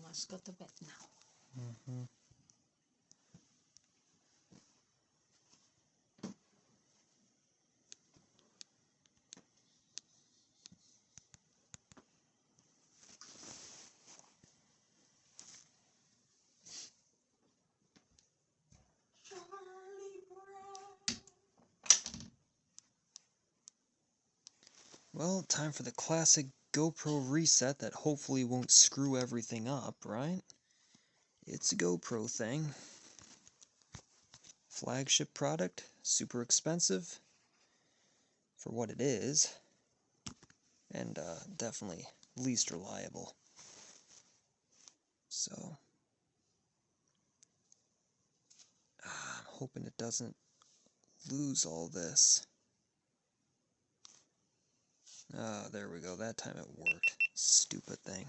let's go to bed now. Mm-hmm. Charlie Brown. Well, time for the classic GoPro reset that hopefully won't screw everything up, right? It's a GoPro thing. Flagship product, super expensive for what it is, and definitely least reliable. So, I'm hoping it doesn't lose all this. Ah, there we go. That time it worked. Stupid thing.